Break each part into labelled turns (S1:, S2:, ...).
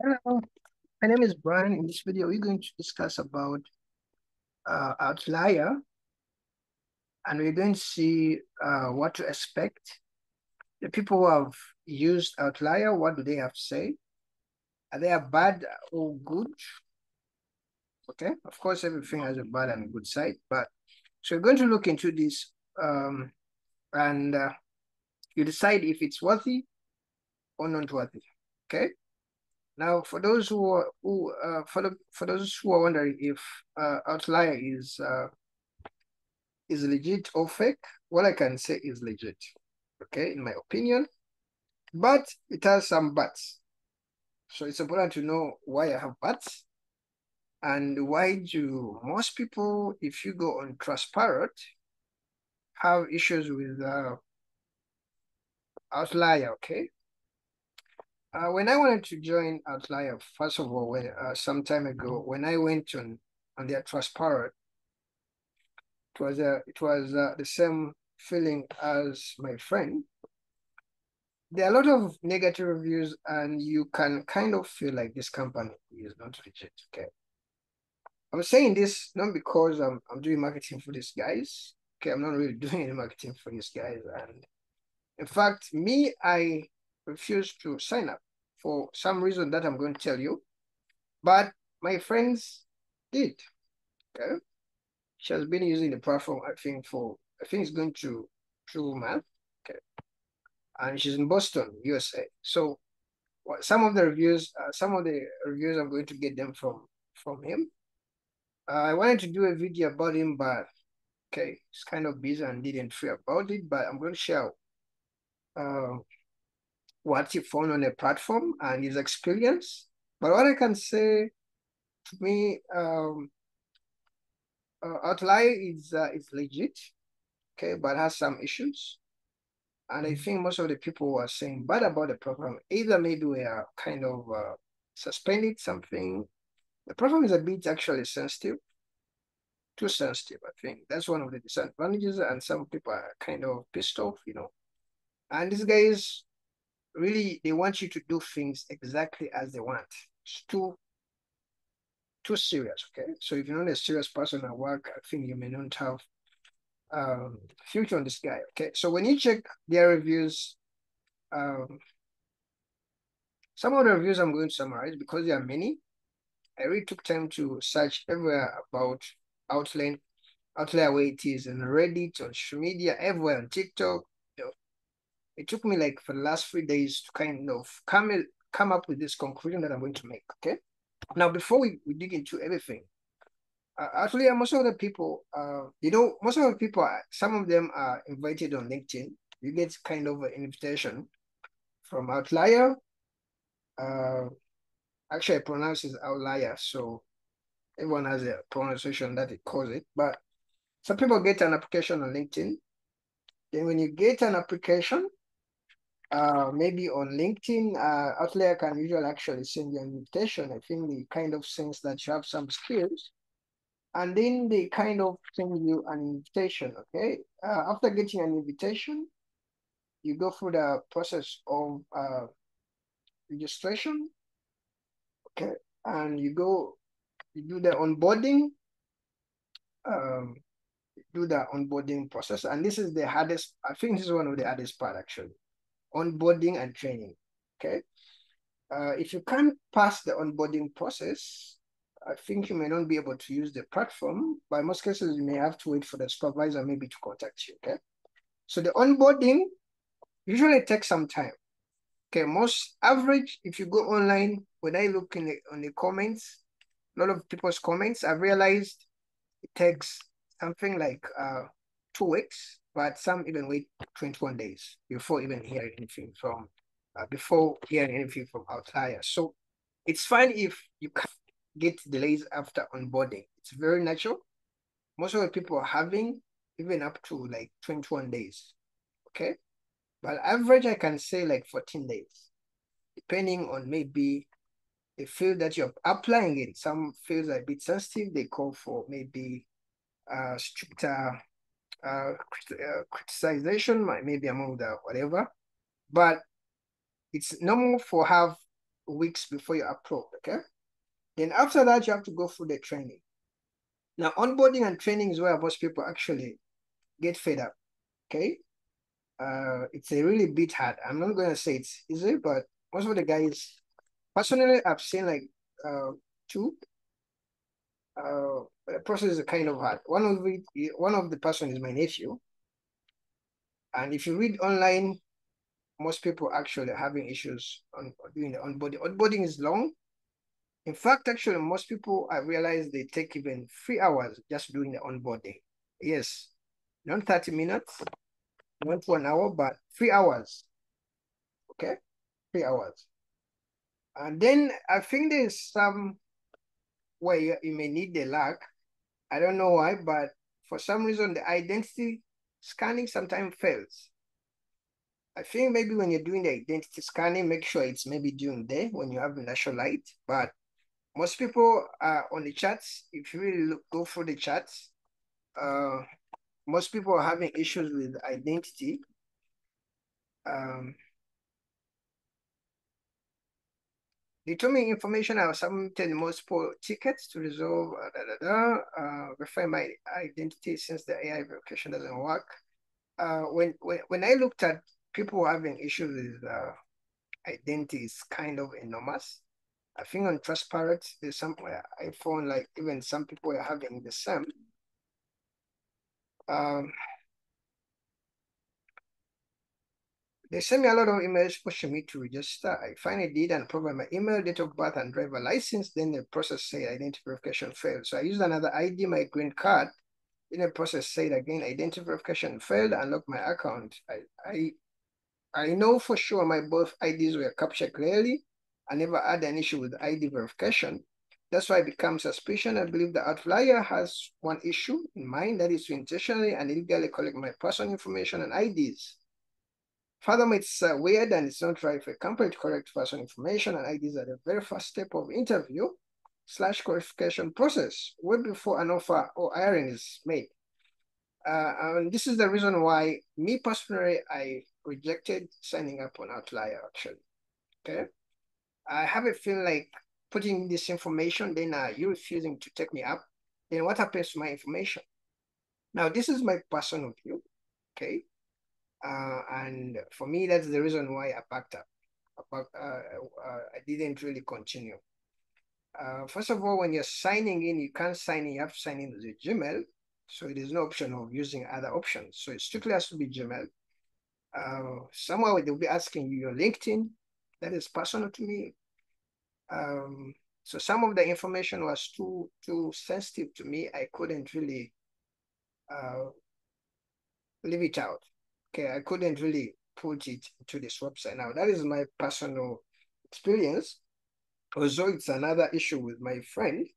S1: Hello, my name is Brian. In this video, we're going to discuss about Outlier, and we're going to see what to expect. The people who have used Outlier, what do they have to say? Are they bad or good? Okay, of course, everything has a bad and good side, but so we're going to look into this and you decide if it's worthy or not worthy. Okay. Now, for those for those who are wondering if Outlier is legit or fake, what I can say is legit, okay, in my opinion, but it has some buts. So it's important to know why I have buts and why do most people, if you go on Trustpilot, have issues with Outlier, okay? When I wanted to join Outlier, first of all, some time ago, when I went on their Trustpilot, it was the same feeling as my friend. There are a lot of negative reviews, and you can kind of feel like this company is not legit. Okay, I'm saying this not because I'm doing marketing for these guys. Okay, I'm not really doing any marketing for these guys, and in fact, I refuse to sign up for some reason that I'm going to tell you. But my friends did. Okay, she has been using the platform. I think it's going to 2 months. Okay, and she's in Boston, USA. So some of the reviews I'm going to get them from him. I wanted to do a video about him, but okay, it's kind of busy and didn't feel about it. But I'm going to share uh, what he found on the platform and his experience. But what I can say to me, Outlier is legit, okay, but has some issues. And I think most of the people who are saying bad about the program, either maybe we are kind of suspended something. The program is a bit actually sensitive, too sensitive, I think. That's one of the disadvantages, and some people are kind of pissed off. And these guys really, they want you to do things exactly as they want. It's too serious, okay? So if you're not a serious person at work, I think you may not have future on this guy, okay? So when you check their reviews, um, some of the reviews I'm going to summarize because there are many. I really took time to search everywhere about Outline, Outlier where it is on Reddit, on social media, everywhere on TikTok. It took me like for the last 3 days to kind of come up with this conclusion that I'm going to make. Okay. Now, before we dig into everything, actually, most of the people, most of the people, some of them are invited on LinkedIn. You get kind of an invitation from Outlier. Uh, Actually, I pronounce it Outlier, so everyone has a pronunciation that it calls it. But some people get an application on LinkedIn. Then when you get an application, maybe on LinkedIn, Outlier can usually actually send you an invitation. I think they kind of sense that you have some skills, and then they kind of send you an invitation. Okay. After getting an invitation, you go through the process of registration. Okay, and you do the onboarding. Um, do the onboarding process, and this is the hardest. I think this is one of the hardest part actually. Onboarding and training. Okay. If you can't pass the onboarding process, I think you may not be able to use the platform. By most cases, you may have to wait for the supervisor maybe to contact you, okay? So the onboarding usually takes some time. Okay, most average, if you go online, when I look on the comments, a lot of people's comments, I've realized it takes something like 2 weeks, but some even wait 21 days before even hearing anything from Outlier. So it's fine if you can get delays after onboarding. It's very natural. Most of the people are having even up to like 21 days. Okay. But average, I can say like 14 days, depending on maybe the field that you're applying in. Some fields are a bit sensitive. They call for maybe stricter criticization, maybe among the whatever. But it's normal for have weeks before you're approved, okay? Then after that, you have to go through the training. Now, onboarding and training is where most people actually get fed up, okay? It's a really bit hard. I'm not going to say it's easy, but most of the guys, personally, I've seen like two. The process is kind of hard. One of the person is my nephew, and if you read online, most people actually are having issues on doing the onboarding. Onboarding is long. In fact, actually, most people I realize they take even 3 hours just doing the onboarding. Yes, not 30 minutes, not 1 hour, but 3 hours. Okay, 3 hours. And then I think there's some way you may need the luck. I don't know why, but for some reason the identity scanning sometimes fails. I think maybe when you're doing the identity scanning, make sure it's maybe during the day when you have the natural light. But most people are on the chats. If you really go through the chats, most people are having issues with identity. They told me information I was submitted multiple tickets to resolve, verify my identity since the AI verification doesn't work. When I looked at people having issues with identity, is kind of enormous. I think on Transparent, there's some I found like even some people are having the same. They sent me a lot of emails pushing me to register. I finally did and provide my email, date of birth, and driver license. Then the process said identity verification failed. So I used another ID, my green card. Then the process said again, identity verification failed, and locked my account. I know for sure my both IDs were captured clearly. I never had an issue with ID verification. That's why I become suspicious. I believe the Outlier has one issue in mind, that is to intentionally and illegally collect my personal information and IDs. Furthermore, it's weird and it's not right for a company to collect personal information and IDs at the very first step of interview/qualification process, way before an offer or hiring is made. And this is the reason why me personally, I rejected signing up on Outlier actually, okay? I have a feeling like putting this information, then you refusing to take me up, then what happens to my information? Now, this is my personal view, okay? And for me, that's the reason why I backed up. I didn't really continue. First of all, when you're signing in, you can't sign in, you have to sign in with your Gmail. So it is no option of using other options. So it strictly has to be Gmail. Somewhere they'll be asking you your LinkedIn. That is personal to me. So some of the information was too sensitive to me. I couldn't really leave it out. Okay, I couldn't really put it to this website. Now, that is my personal experience. Although it's another issue with my friend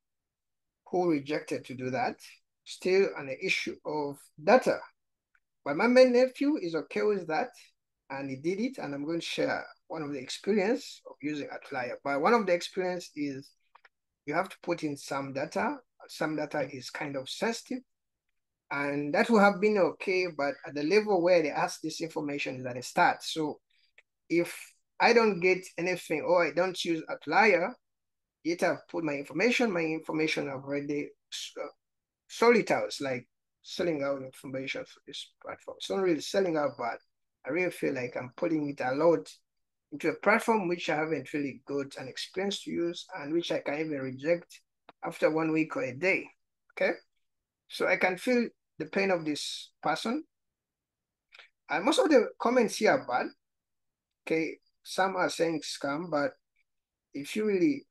S1: who rejected to do that, still an issue of data. But my main nephew is okay with that, and he did it, and I'm going to share one of the experience of using Outlier. But one of the experience is you have to put in some data. Some data is kind of sensitive, and that would have been okay, but at the level where they ask this information is at the start. So if I don't get anything or I don't use Outlier, yet I've put my information I've already sold it out. It's like selling out information for this platform. It's not really selling out, but I really feel like I'm putting it a lot into a platform which I haven't really got an experience to use and which I can even reject after 1 week or a day. Okay. So I can feel the pain of this person. And most of the comments here are bad. Okay. Some are saying scam, but if you really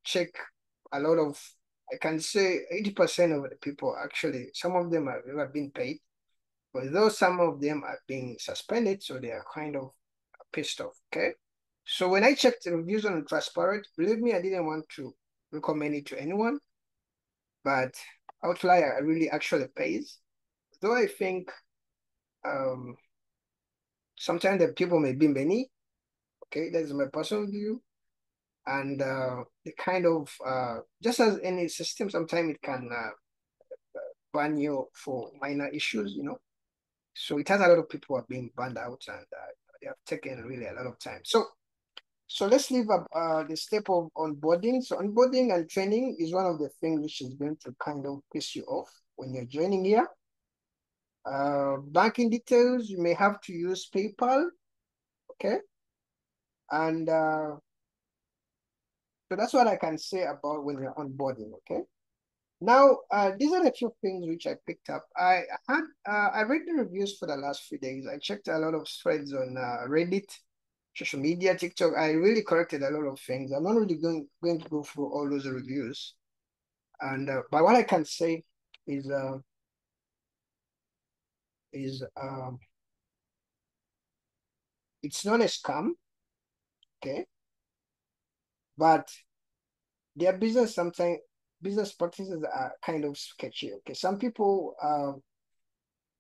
S1: check a lot of, I can say 80% of the people actually, some of them have never been paid, but though some of them are being suspended, so they are kind of pissed off, okay? So when I checked the reviews on Transparent, believe me, I didn't want to recommend it to anyone, but Outlier really actually pays. Though I think sometimes the people may be many, okay? That's my personal view. And the kind of, just as any system, sometimes it can ban you for minor issues, you know. So it has a lot of people who are being banned out and they have taken really a lot of time. So So let's leave up the step of onboarding. So onboarding and training is one of the things which is going to kind of piss you off when you're joining here. Banking details, you may have to use PayPal, okay? And so that's what I can say about when you're onboarding, okay? Now, these are the few things which I picked up. I read the reviews for the last few days. I checked a lot of threads on Reddit, social media, TikTok. I really corrected a lot of things. I'm not really going to go through all those reviews. And but what I can say is is um, it's not a scam, okay? But their business practices are kind of sketchy. Okay, some people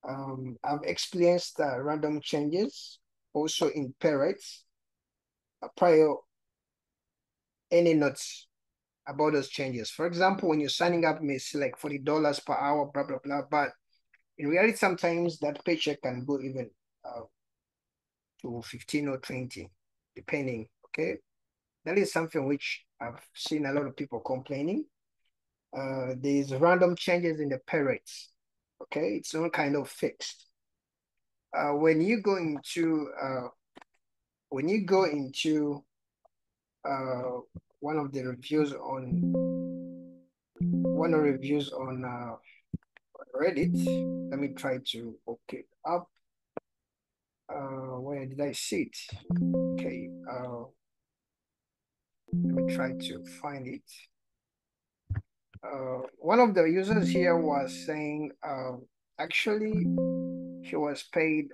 S1: have experienced random changes also in pay rates prior any notes about those changes. For example, when you're signing up, you may see like $40 per hour, blah blah blah. But in reality, sometimes that paycheck can go even to 15 or 20, depending. Okay, that is something which I've seen a lot of people complaining. There's random changes in the pay rates. Okay, it's not kind of fixed. When you go into uh, one of the reviews on Reddit, let me try to open it up. Where did I see it? Okay, let me try to find it. One of the users here was saying, actually, he was paid.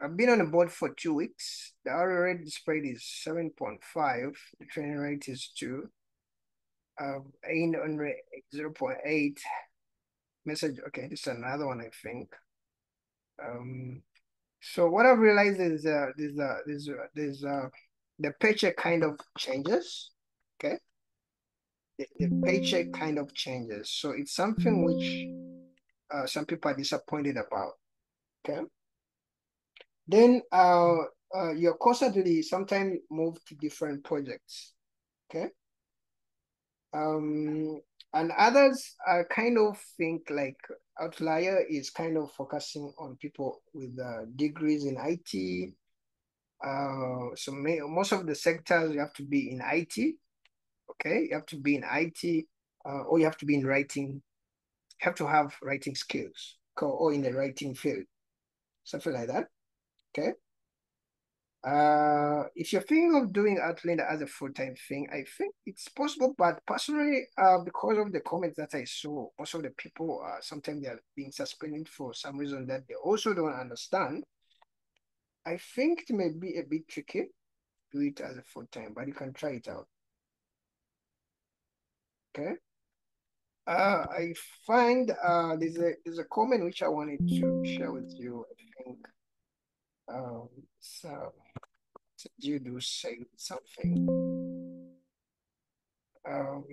S1: I've been on the board for 2 weeks. The hourly rate displayed is 7.5. The training rate is 2. 800 0.8 message. Okay, this is another one, I think. So what I've realized is the paycheck kind of changes. Okay, the paycheck kind of changes. So it's something which some people are disappointed about. Okay, then your constantly sometimes move to different projects. Okay, um, and others kind of think like Outlier is kind of focusing on people with degrees in IT. So most of the sectors you have to be in IT. Okay, you have to be in IT, or you have to be in writing. You have to have writing skills, or in the writing field, something like that. Okay. If you're thinking of doing Outlander as a full-time thing, I think it's possible. But personally, because of the comments that I saw, most of the people sometimes they are being suspended for some reason that they also don't understand. I think it may be a bit tricky to do it as a full-time, but you can try it out. Okay. I find there's a comment which I wanted to share with you. I think so you do say something. Um,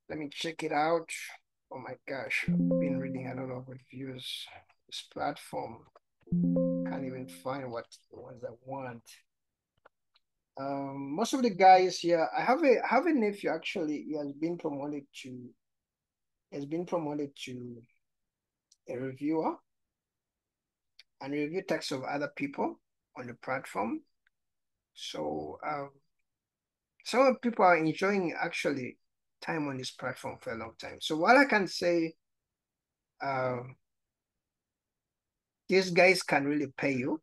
S1: Let me check it out. Oh my gosh, I've been reading a lot of reviews. This platform can't even find what ones I want. Most of the guys here, I have a nephew actually. He has been promoted to a reviewer and review texts of other people on the platform. So some people are enjoying actually time on this platform for a long time. So what I can say, uh, these guys can really pay you.